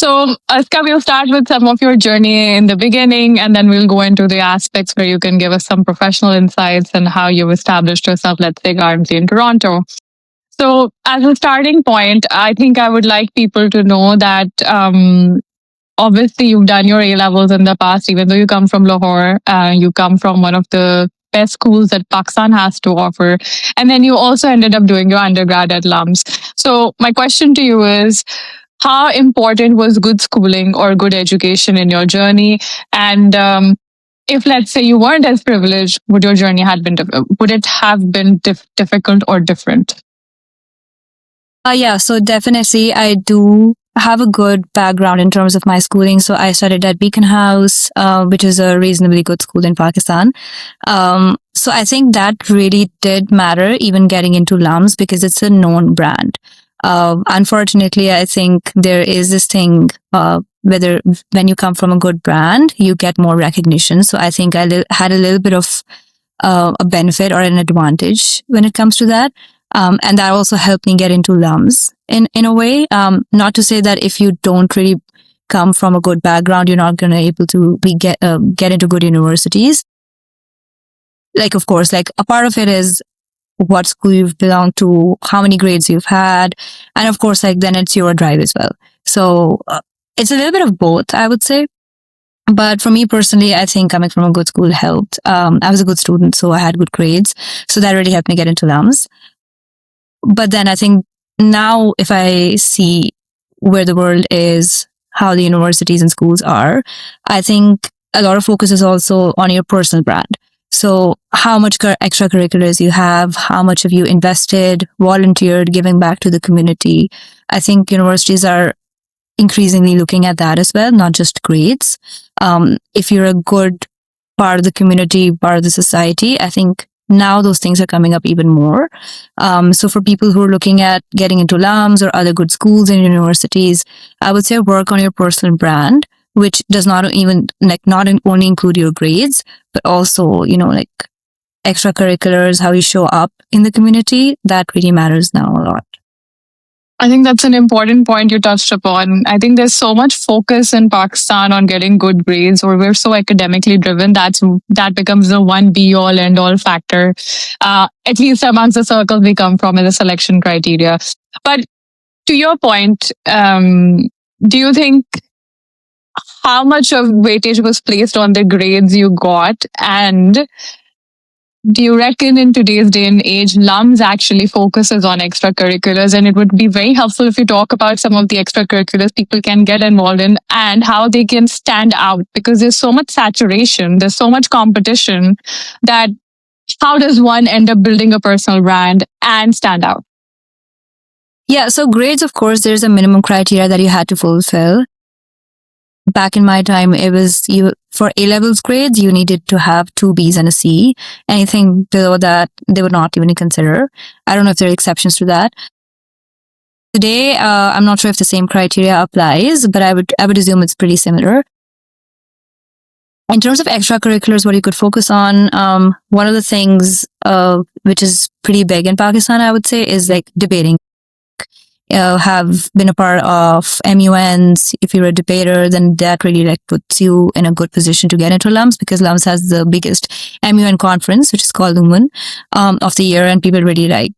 So, Aska, we'll start with some of your journey in the beginning, and then we'll go into the aspects where you can give us some professional insights and how you've established yourself, let's say, currently in Toronto. So, as a starting point, I think I would like people to know that obviously you've done your A levels in the past, even though you come from Lahore, you come from one of the best schools that Pakistan has to offer. And then you also ended up doing your undergrad at LUMS. So, my question to you is, how important was good schooling or good education in your journey? And if, let's say, you weren't as privileged, would your journey had been would it have been difficult or different? Yeah, so definitely I do have a good background in terms of my schooling. So I studied at Beacon House, which is a reasonably good school in Pakistan. So I think that really did matter, even getting into LUMS, because it's a known brand. Unfortunately, I think there is this thing, whether when you come from a good brand, you get more recognition. So I think I had a little bit of a benefit or an advantage when it comes to that. And that also helped me get into LUMS in a way. Not to say that if you don't really come from a good background, you're not going to able to get into good universities. Like, of course, like a part of it is what school you've belonged to, how many grades you've had. And of course, like then it's your drive as well. So it's a little bit of both, I would say. But for me personally, I think coming from a good school helped. I was a good student, so I had good grades. So that really helped me get into LUMS. But then I think now if I see where the world is, how the universities and schools are, I think a lot of focus is also on your personal brand. So how much extracurriculars you have, how much have you invested, volunteered, giving back to the community. I think universities are increasingly looking at that as well, not just grades. If you're a good part of the community, part of the society, I think now those things are coming up even more. So for people who are looking at getting into LUMS or other good schools and universities, I would say work on your personal brand, which does not even not only include your grades, but also, like extracurriculars, how you show up in the community. That really matters now a lot. I think that's an important point you touched upon. I think there's so much focus in Pakistan on getting good grades, or we're so academically driven that becomes the one be all end all factor, at least amongst the circles we come from as a selection criteria. But to your point, do you think how much of weightage was placed on the grades you got? And do you reckon in today's day and age, LUMS actually focuses on extracurriculars? And it would be very helpful if you talk about some of the extracurriculars people can get involved in and how they can stand out, because there's so much saturation, there's so much competition, that how does one end up building a personal brand and stand out? Yeah, so grades, of course, there's a minimum criteria that you had to fulfill. Back in my time, it was for A levels grades, you needed to have 2 Bs and a C. Anything below that, they would not even consider. I don't know if there are exceptions to that. Today, I'm not sure if the same criteria applies, but I would assume it's pretty similar. In terms of extracurriculars, what you could focus on, one of the things which is pretty big in Pakistan, I would say, is like debating. Have been a part of MUNs. If you're a debater, then that really puts you in a good position to get into LUMS, because LUMS has the biggest MUN conference, which is called LUMS, of the year, and people really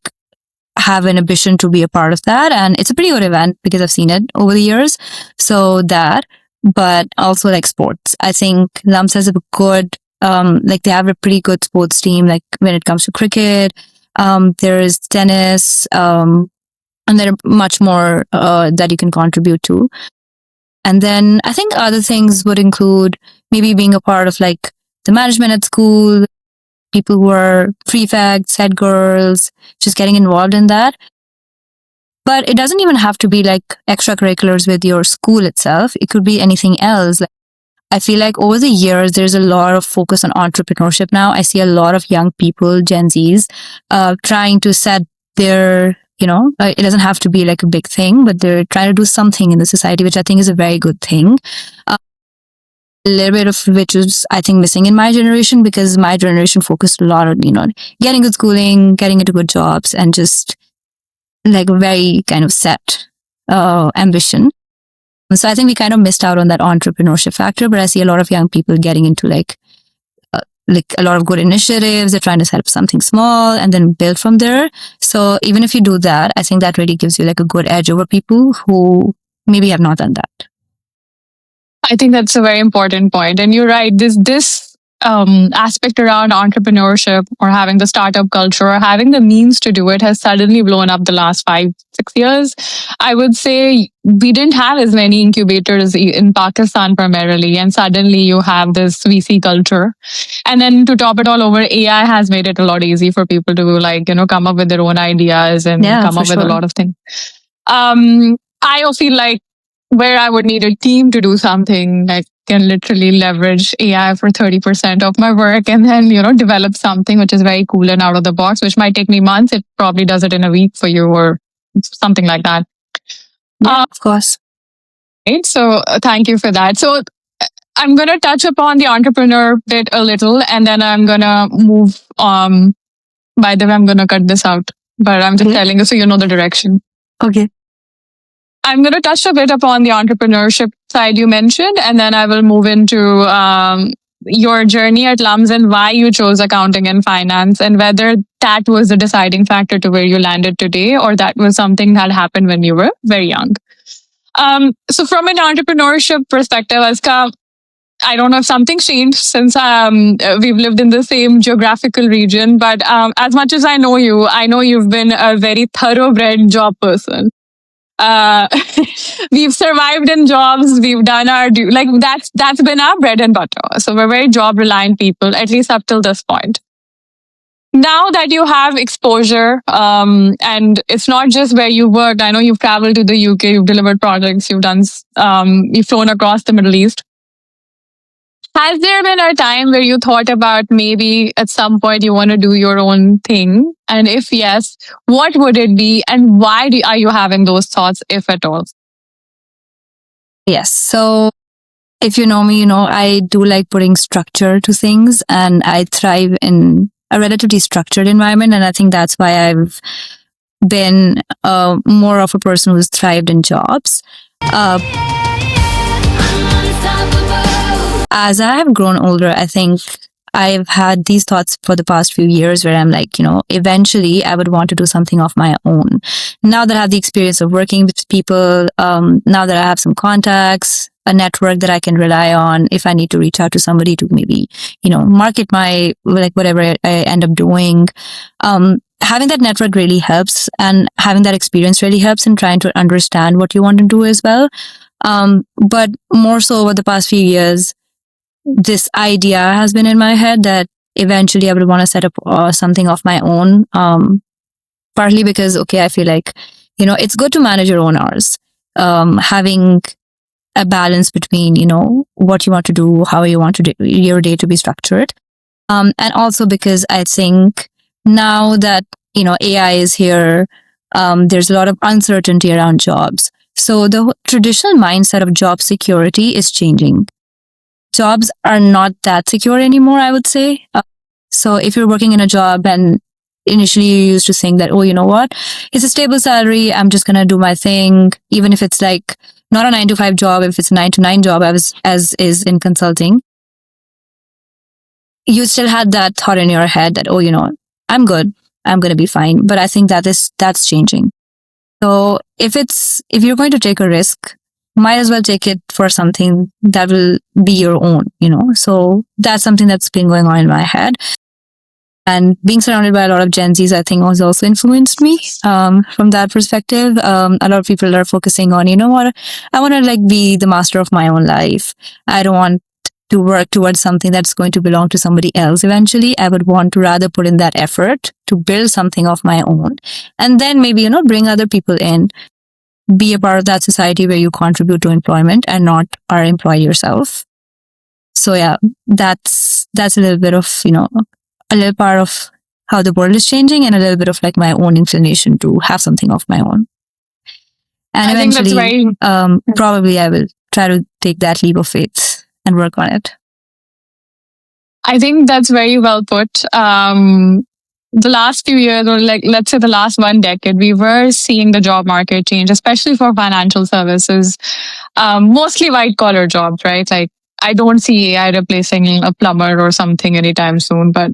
have an ambition to be a part of that. And it's a pretty good event because I've seen it over the years. So that, but also sports. I think LUMS has a good, they have a pretty good sports team, when it comes to cricket. There is tennis, and there are much more that you can contribute to. And then I think other things would include maybe being a part of the management at school, people who are prefects, head girls, just getting involved in that. But it doesn't even have to be extracurriculars with your school itself. It could be anything else. I feel over the years, there's a lot of focus on entrepreneurship now. I see a lot of young people, Gen Zs, trying to set their it doesn't have to be a big thing, but they're trying to do something in the society, which I think is a very good thing. A little bit of which is, I think, missing in my generation, because my generation focused a lot on, getting good schooling, getting into good jobs, and just very kind of set ambition. So I think we kind of missed out on that entrepreneurship factor, but I see a lot of young people getting into like a lot of good initiatives. They're trying to set up something small and then build from there. So even if you do that, I think that really gives you like a good edge over people who maybe have not done that. I think that's a very important point. And you're right. This aspect around entrepreneurship or having the startup culture or having the means to do it has suddenly blown up the last 5, 6 years. I would say we didn't have as many incubators in Pakistan primarily, and suddenly you have this VC culture. And then to top it all over, AI has made it a lot easy for people to come up with their own ideas and Yeah, come for up with a sure. lot of things. I feel like where I would need a team to do something, I can literally leverage AI for 30% of my work and then, develop something which is very cool and out of the box, which might take me months. It probably does it in a week for you or something like that. Yeah, of course. Right. So thank you for that. So I'm going to touch upon the entrepreneur bit a little and then I'm going to move. By the way, I'm going to cut this out, but I'm just telling you so you know the direction. Okay. I'm going to touch a bit upon the entrepreneurship side you mentioned, and then I will move into your journey at LUMS and why you chose accounting and finance, and whether that was the deciding factor to where you landed today, or that was something that happened when you were very young. So, from an entrepreneurship perspective, Azka, I don't know if something's changed since we've lived in the same geographical region, but as much as I know you've been a very thoroughbred job person. uh, we've survived in jobs. We've done our like that's been our bread and butter. So we're very job reliant people, at least up till this point. Now that you have exposure, and it's not just where you worked. I know you've traveled to the UK, you've delivered projects, you've flown across the Middle East. Has there been a time where you thought about maybe at some point you want to do your own thing? And if yes, what would it be? And why are you having those thoughts, if at all? Yes. So if you know me, you know I do like putting structure to things, and I thrive in a relatively structured environment. And I think that's why I've been more of a person who's thrived in jobs. As I have grown older, I think I've had these thoughts for the past few years where I'm like, eventually I would want to do something of my own. Now that I have the experience of working with people, now that I have some contacts, a network that I can rely on if I need to reach out to somebody to maybe, market my, like whatever I end up doing. Having that network really helps, and having that experience really helps in trying to understand what you want to do as well. But more so over the past few years, this idea has been in my head that eventually I would want to set up something of my own. Partly because, okay, I feel like, it's good to manage your own hours. Having a balance between, what you want to do, how you want to do your day to be structured. And also because I think now that, AI is here, there's a lot of uncertainty around jobs. So the traditional mindset of job security is changing. Jobs are not that secure anymore, I would say. So if you're working in a job and initially you used to think that, oh, you know what, it's a stable salary, I'm just going to do my thing, even if it's like not a 9 to 5 job, if it's a 9 to 9 job, as is in consulting, you still had that thought in your head that, oh, I'm good, I'm going to be fine. But I think that's changing. So if you're going to take a risk, might as well take it for something that will be your own, So that's something that's been going on in my head. And being surrounded by a lot of Gen Zs, I think, has also influenced me from that perspective. A lot of people are focusing on, what, I want to like be the master of my own life. I don't want to work towards something that's going to belong to somebody else eventually. I would want to rather put in that effort to build something of my own, and then maybe, bring other people in, be a part of that society where you contribute to employment and not are employed yourself. So yeah, that's a little bit of, a little part of how the world is changing, and a little bit of like my own inclination to have something of my own. And eventually, probably I will try to take that leap of faith and work on it. I think that's very well put. the last few years, or like let's say the last 1 decade, we were seeing the job market change, especially for financial services, mostly white collar jobs, right? Like I don't see AI replacing a plumber or something anytime soon, but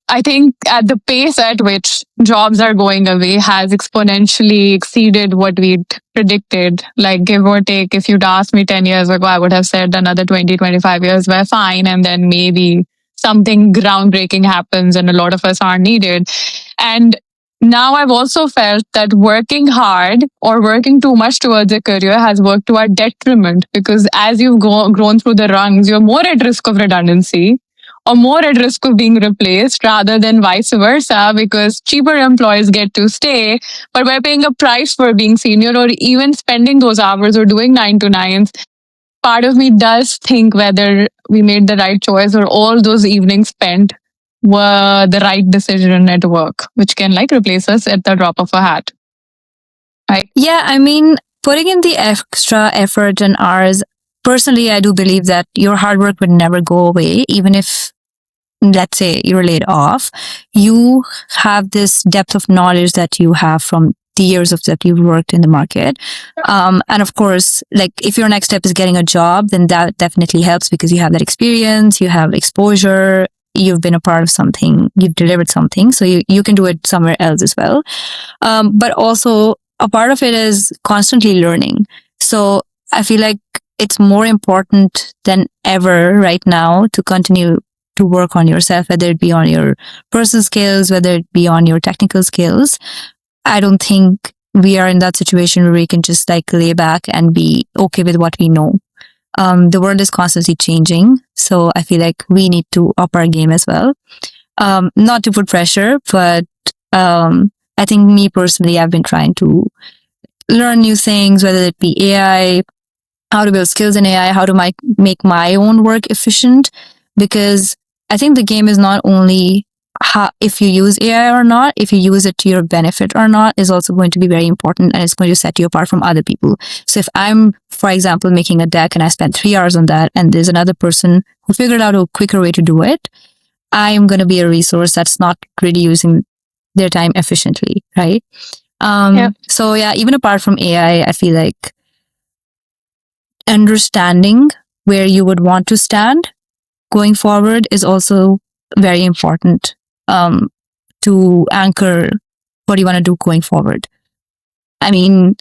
I think at the pace at which jobs are going away has exponentially exceeded what we'd predicted. Like, give or take, if you'd asked me 10 years ago, I would have said another 20, 25 years were fine. And then maybe something groundbreaking happens and a lot of us aren't needed. And now I've also felt that working hard or working too much towards a career has worked to our detriment, because as you've grown through the rungs, you're more at risk of redundancy or more at risk of being replaced rather than vice versa, because cheaper employees get to stay, but we're paying a price for being senior or even spending those hours or doing 9 to 9s. Part of me does think whether we made the right choice or all those evenings spent were the right decision at work, which can like replace us at the drop of a hat. Right? Yeah, I mean, putting in the extra effort and hours, personally, I do believe that your hard work would never go away, even if, let's say, you're laid off. You have this depth of knowledge that you have from the years of that you've worked in the market. And of course, like if your next step is getting a job, then that definitely helps because you have that experience, you have exposure, you've been a part of something, you've delivered something, so you can do it somewhere else as well. But also, a part of it is constantly learning. So I feel like it's more important than ever right now to continue to work on yourself, whether it be on your personal skills, whether it be on your technical skills. I don't think we are in that situation where we can just like lay back and be okay with what we know. The world is constantly changing. So I feel like we need to up our game as well. Not to put pressure, but I think me personally, I've been trying to learn new things, whether it be AI, how to build skills in AI, how to make my own work efficient. Because I think the game is not only how, if you use AI or not, if you use it to your benefit or not, is also going to be very important, and it's going to set you apart from other people. So if I'm, for example, making a deck and I spent 3 hours on that, and there's another person who figured out a quicker way to do it, I'm going to be a resource that's not really using their time efficiently, right? So yeah, even apart from AI, I feel like understanding where you would want to stand going forward is also very important to anchor what you want to do going forward. I mean,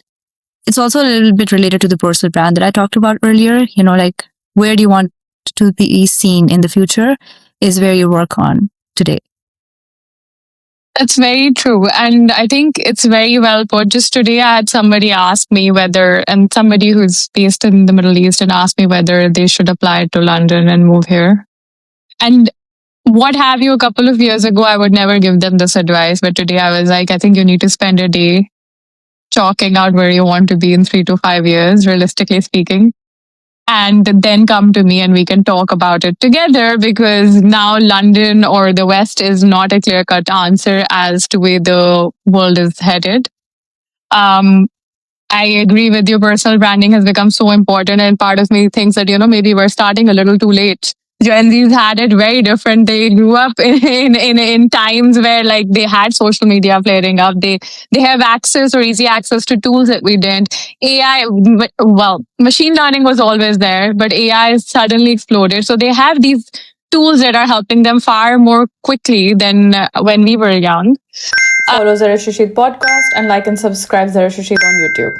it's also a little bit related to the personal brand that I talked about earlier. You know, like where do you want to be seen in the future is where you work on today. That's very true. And I think it's very well put. Just today, I had somebody ask me whether, and somebody who's based in the Middle East, and asked me whether they should apply to London and move here. And what have you, a couple of years ago, I would never give them this advice. But today I was like, I think you need to spend a day chalking out where you want to be in 3 to 5 years, realistically speaking, and then come to me and we can talk about it together, because now London or the West is not a clear cut answer as to where the world is headed. I agree with you. Personal branding has become so important, and part of me thinks that, maybe we're starting a little too late. Gen Zs had it very different. They grew up in times where like they had social media flaring up. They have access or easy access to tools that we didn't. AI, well, machine learning was always there, but AI suddenly exploded. So they have these tools that are helping them far more quickly than when we were young. Follow Zarish Rasheed podcast and like and subscribe Zarish Rasheed on YouTube.